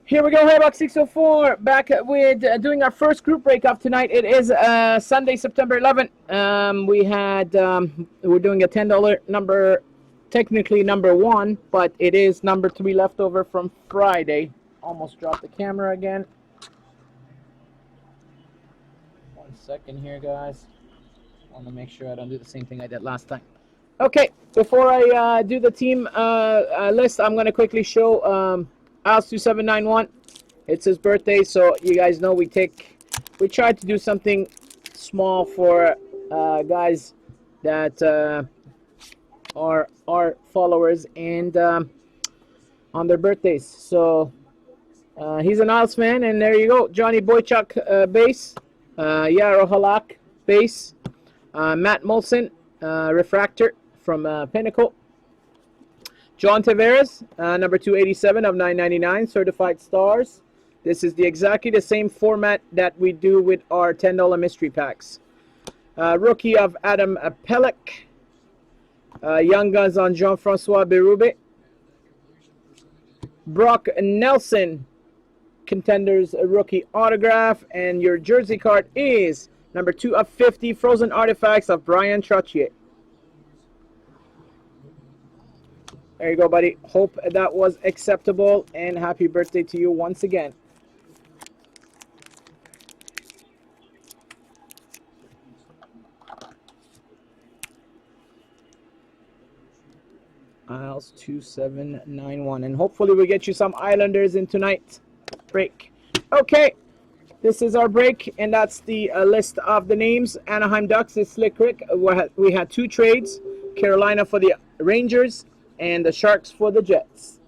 Here we go, Hobbybox604, back with doing our first group break of tonight. It is Sunday, September 11th. We're doing a $10 number, technically number 1, but it is number 3 leftover from Friday. Almost dropped the camera again. 1 second here, guys. Want to make sure I don't do the same thing I did last time. Okay, before I do the team list, I'm going to quickly show Alice2791. It's his birthday, so you guys know we try to do something small for guys that are our followers and on their birthdays. So he's an Alice fan, and there you go. Johnny Boychuk bass, Yaro Halak bass, Matt Molson refractor from Pinnacle. John Tavares, number 287 of 999, certified stars. This is exactly the same format that we do with our $10 mystery packs. Rookie of Adam Pellick. Young Guns on Jean-Francois Berube. Brock Nelson, Contenders rookie autograph. And your jersey card is number 2 of 50, Frozen Artifacts of Brian Trottier. There you go, buddy. Hope that was acceptable, and happy birthday to you once again. Isles 2791, and hopefully we get you some Islanders in tonight's break. Okay, this is our break, and that's the list of the names. Anaheim Ducks is Slick Rick. We had 2 trades. Carolina for the Rangers, and the Sharks for the Jets.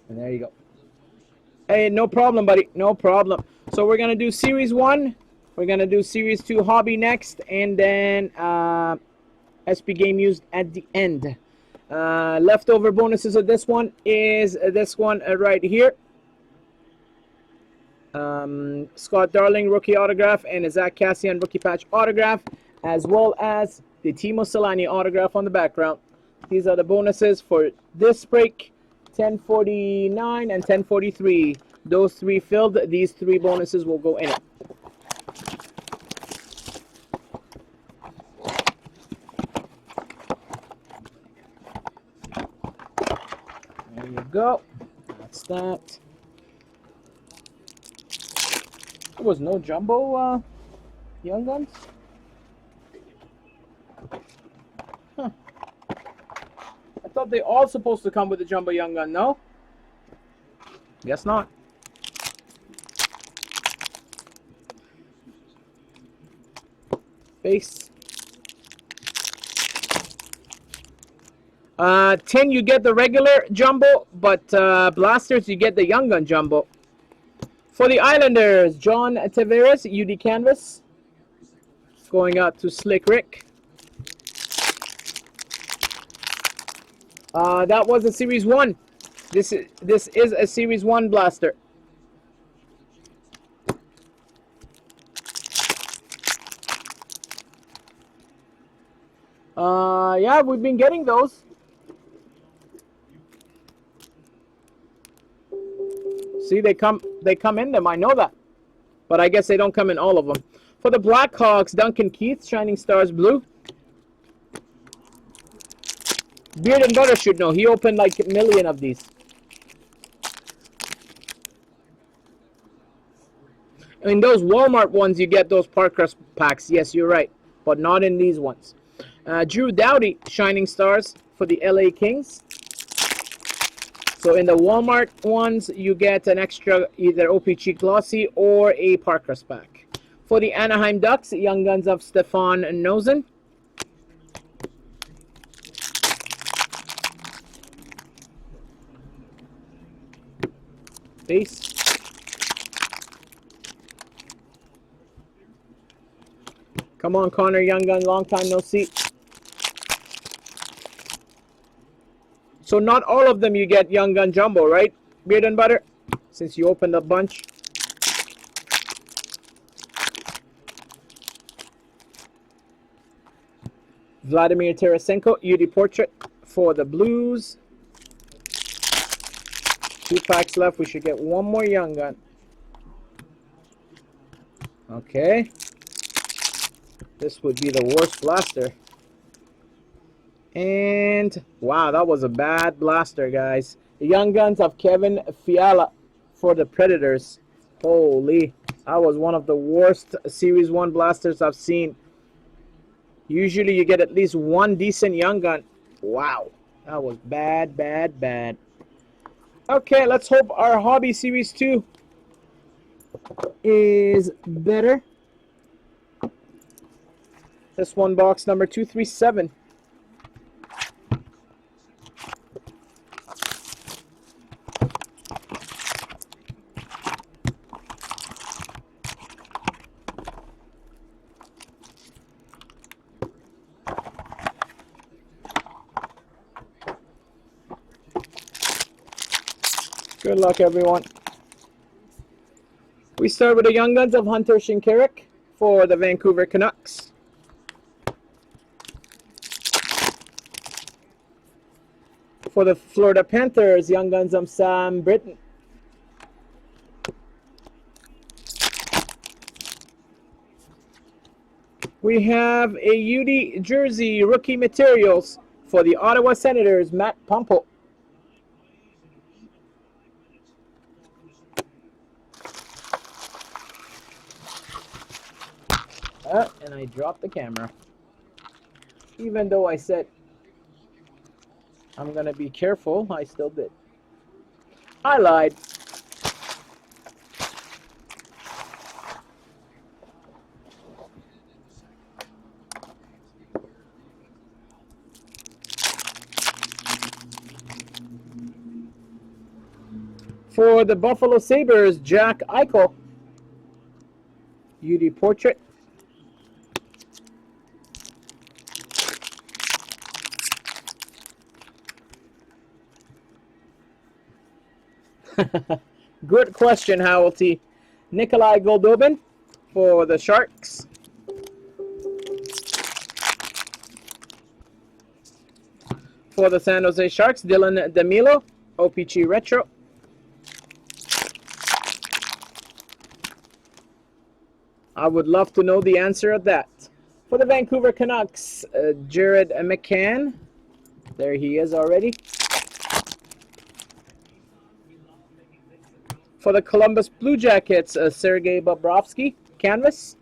And there you go. Hey, no problem, buddy. No problem. So we're going to do Series 1. We're going to do Series 2 Hobby next. And then SP Game Used at the end. Leftover bonuses of this one is this one right here. Scott Darling rookie autograph and a Zach Cassian rookie patch autograph, as well as the Timo Solani autograph on the background. These are the bonuses for this break, 1049 and 1043. Those 3 filled. These 3 bonuses will go in it. There you go. That's that. There was no jumbo Young Guns? Huh. I thought they all supposed to come with the Jumbo Young Gun, no? Guess not. Base. 10 you get the regular Jumbo, but Blasters you get the Young Gun Jumbo. For the Islanders, John Tavares, UD Canvas. Going out to Slick Rick. That was a Series 1. This is a Series 1 blaster. Yeah, we've been getting those. See, they come in them. I know that, but I guess they don't come in all of them. For the Blackhawks, Duncan Keith, Shining Stars Blue. Beard and Butter should know. He opened like a million of these. In those Walmart ones, you get those Parkrust packs. Yes, you're right, but not in these ones. Drew Doughty, Shining Stars for the LA Kings. So in the Walmart ones, you get an extra either OPG Glossy or a Parkrust pack. For the Anaheim Ducks, Young Guns of Stefan Nosen. Base. Come on, Connor Young Gun, long time no see. So not all of them you get Young Gun Jumbo, right? Beard and Butter, since you opened a bunch. Vladimir Tarasenko, UD Portrait for the Blues. 2 packs left. We should get one more Young Gun. Okay. This would be the worst blaster. And wow, that was a bad blaster, guys. The Young Guns of Kevin Fiala for the Predators. Holy, that was one of the worst Series 1 blasters I've seen. Usually you get at least one decent Young Gun. Wow, that was bad, bad, bad. Okay, let's hope our Hobby Series 2 is better. This one, box number 237. Good luck, everyone. We start with the Young Guns of Hunter Shinkaruk for the Vancouver Canucks. For the Florida Panthers, Young Guns of Sam Britton. We have a UD jersey rookie materials for the Ottawa Senators, Matt Pumple. And I dropped the camera. Even though I said I'm going to be careful, I still did. I lied. For the Buffalo Sabres, Jack Eichel. UD portrait. Good question, Howelty. Nikolai Goldobin for the Sharks. For the San Jose Sharks, Dylan DeMilo, OPG Retro. I would love to know the answer of that. For the Vancouver Canucks, Jared McCann. There he is already. For the Columbus Blue Jackets, Sergei Bobrovsky, canvas.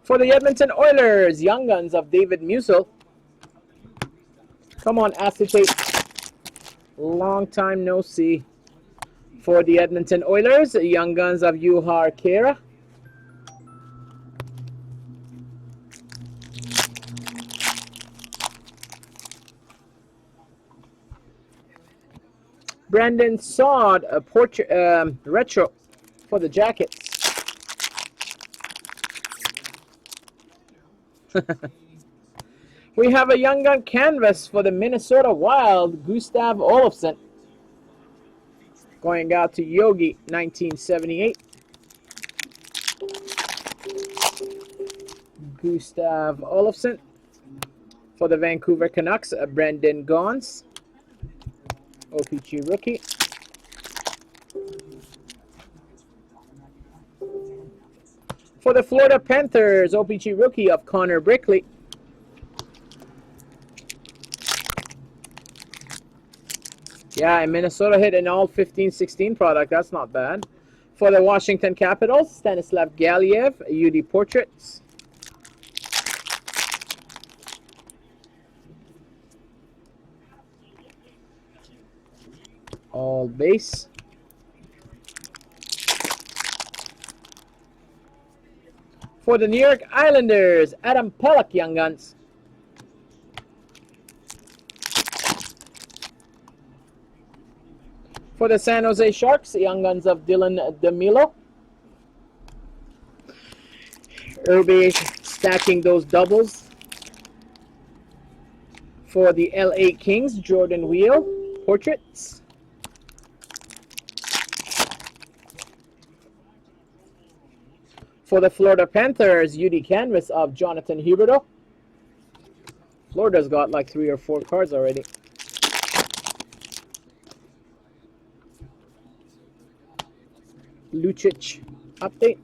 For the Edmonton Oilers, Young Guns of David Musil. Come on, acetate. Long time no see. For the Edmonton Oilers, Young Guns of Juha Kera. Brandon Saad, a portrait retro for the Jackets. We have a Young Gun canvas for the Minnesota Wild, Gustav Olofsson. Going out to Yogi, 1978. Gustav Olofsson. For the Vancouver Canucks, Brendan Gaunce. OPG rookie. For the Florida Panthers, OPG rookie of Connor Brickley. Yeah, and Minnesota hit an all 15-16 product. That's not bad. For the Washington Capitals, Stanislav Galiev, UD portraits. All base. For the New York Islanders, Adam Pelech, Young Guns. For the San Jose Sharks, Young Guns of Dylan DeMilo. Irby stacking those doubles. For the LA Kings, Jordan Wheel, portraits. For the Florida Panthers, UD canvas of Jonathan Huberdeau. Florida's got like 3 or 4 cards already. Lucic update.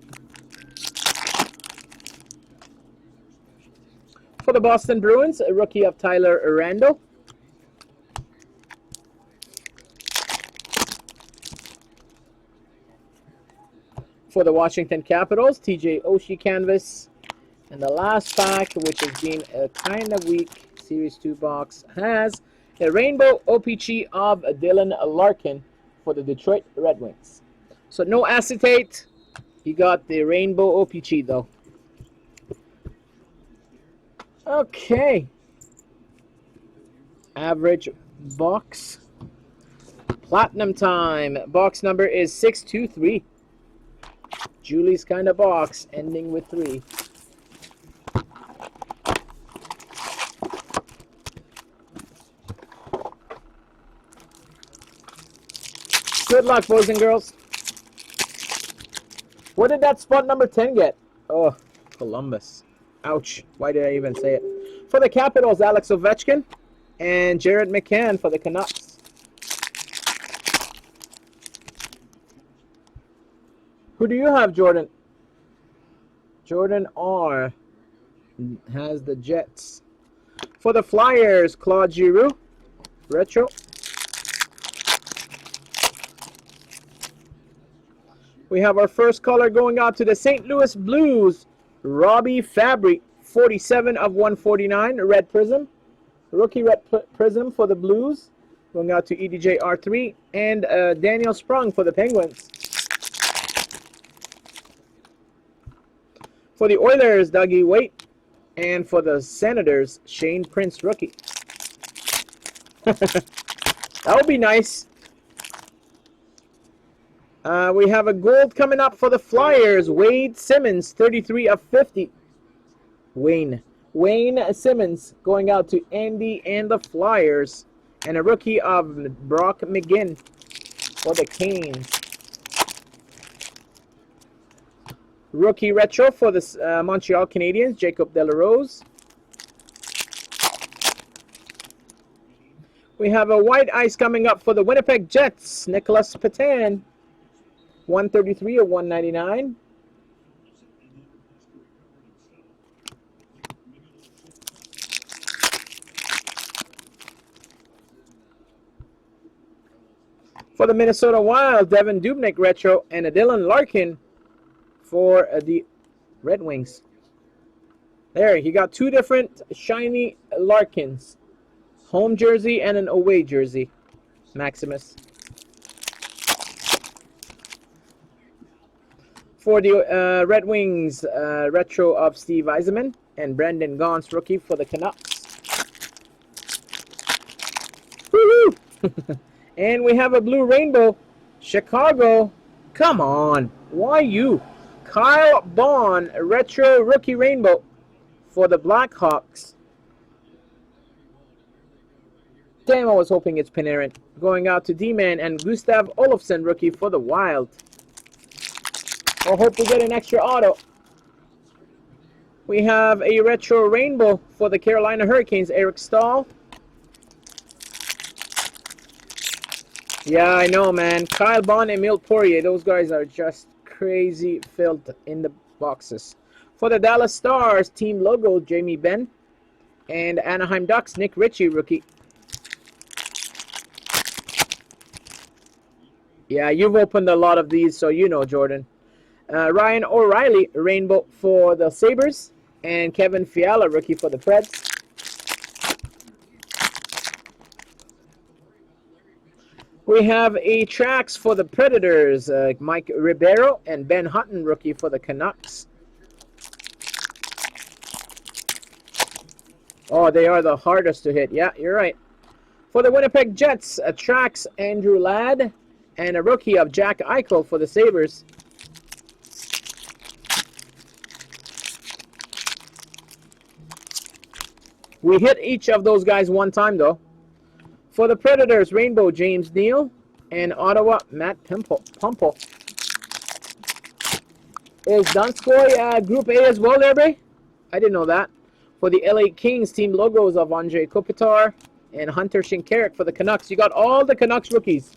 For the Boston Bruins, a rookie of Tyler Randall. For the Washington Capitals, TJ Oshie canvas. And the last pack, which has been a kind of weak Series 2 box, has a rainbow OPG of Dylan Larkin for the Detroit Red Wings. So no acetate. You got the rainbow OPG though. Okay. Average box. Platinum time. Box number is 623. Julie's kind of box, ending with 3. Good luck, boys and girls. What did that spot number 10 get? Oh, Columbus. Ouch. Why did I even say it? For the Capitals, Alex Ovechkin and Jared McCann for the Canucks. Who do you have, Jordan? Jordan R. has the Jets. For the Flyers, Claude Giroux. Retro. We have our first color going out to the St. Louis Blues. Robbie Fabry, 47 of 149, red prism. Rookie red prism for the Blues. Going out to EDJ R3. And Daniel Sprung for the Penguins. For the Oilers, Dougie Waite. And for the Senators, Shane Prince rookie. That would be nice. We have a gold coming up for the Flyers. Wade Simmons, 33 of 50. Wayne Simmons going out to Andy and the Flyers. And a rookie of Brock McGinn for the Canes. Rookie retro for the Montreal Canadiens, Jacob Delarose. We have a white ice coming up for the Winnipeg Jets, Nicholas Petan. 133 of 199. For the Minnesota Wild, Devin Dubnyk retro and a Dylan Larkin for the Red Wings. There, you got 2 different shiny Larkins. Home jersey and an away jersey. Maximus. For the Red Wings, retro of Steve Yzerman and Brendan Gaunce rookie for the Canucks. Woohoo! And we have a blue rainbow. Chicago. Come on. Why you? Kyle Bond, retro rookie rainbow for the Blackhawks. Damn, I was hoping it's Panarin. Going out to D-Man and Gustav Olofsson rookie for the Wild. I hope we get an extra auto. We have a retro rainbow for the Carolina Hurricanes, Eric Stahl. Yeah, I know, man. Kyle Bond and Emile Poirier, those guys are just crazy filled in the boxes. For the Dallas Stars, team logo, Jamie Benn. And Anaheim Ducks, Nick Ritchie, rookie. Yeah, you've opened a lot of these, so you know, Jordan. Ryan O'Reilly, rainbow for the Sabres. And Kevin Fiala, rookie for the Preds. We have a tracks for the Predators. Mike Ribeiro and Ben Hutton, rookie for the Canucks. Oh, they are the hardest to hit. Yeah, you're right. For the Winnipeg Jets, a tracks Andrew Ladd. And a rookie of Jack Eichel for the Sabres. We hit each of those guys one time, though. For the Predators, rainbow James Neal. And Ottawa, Matt Pumple. Is Donskoy Group A as well there, Bray? I didn't know that. For the LA Kings, team logos of Andre Kopitar and Hunter Shinkarik. For the Canucks, you got all the Canucks rookies.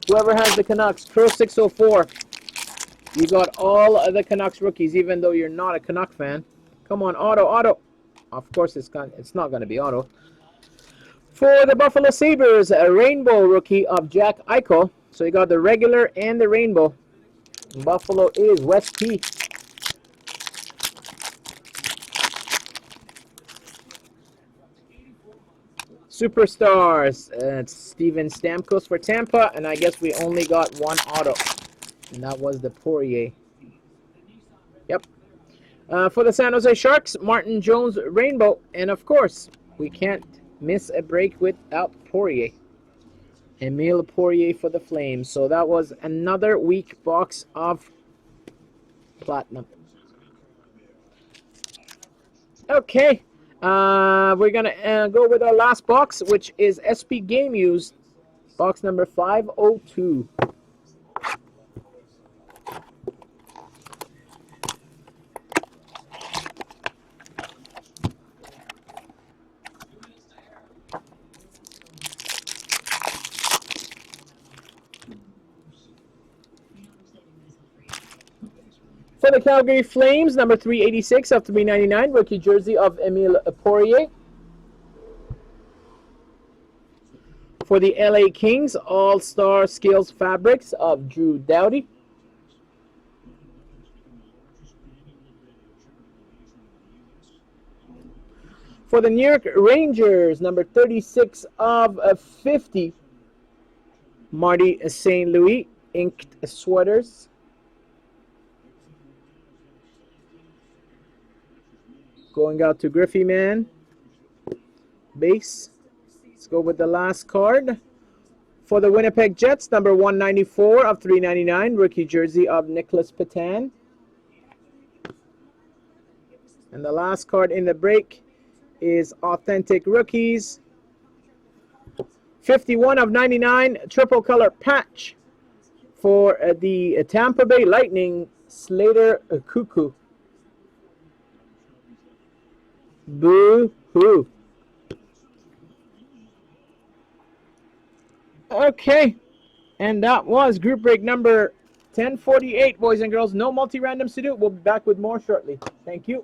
Whoever has the Canucks, Pro604, you got all of the Canucks rookies, even though you're not a Canuck fan. Come on, auto. Of course, it's not going to be auto. For the Buffalo Sabres, a rainbow rookie of Jack Eichel. So you got the regular and the rainbow. Buffalo is West P. Superstars, it's Steven Stamkos for Tampa, and I guess we only got one auto, and that was the Poirier. Yep. For the San Jose Sharks, Martin Jones rainbow, and of course, we can't miss a break without Poirier. Emile Poirier for the Flames. So that was another weak box of platinum. Okay. We're going to go with our last box, which is SP Game Used, box number 502. For the Calgary Flames, number 386 of 399, rookie jersey of Emile Poirier. For the LA Kings, All-Star Skills Fabrics of Drew Doughty. For the New York Rangers, number 36 of 50, Marty St. Louis, inked sweaters. Going out to Griffey Man. Base. Let's go with the last card. For the Winnipeg Jets, number 194 of 399, rookie jersey of Nicholas Patan. And the last card in the break is Authentic Rookies. 51 of 99, triple color patch for the Tampa Bay Lightning, Slater Cuckoo. Boo-hoo. Okay, and that was group break number 1048, boys and girls. No multi-randoms to do. We'll be back with more shortly. Thank you.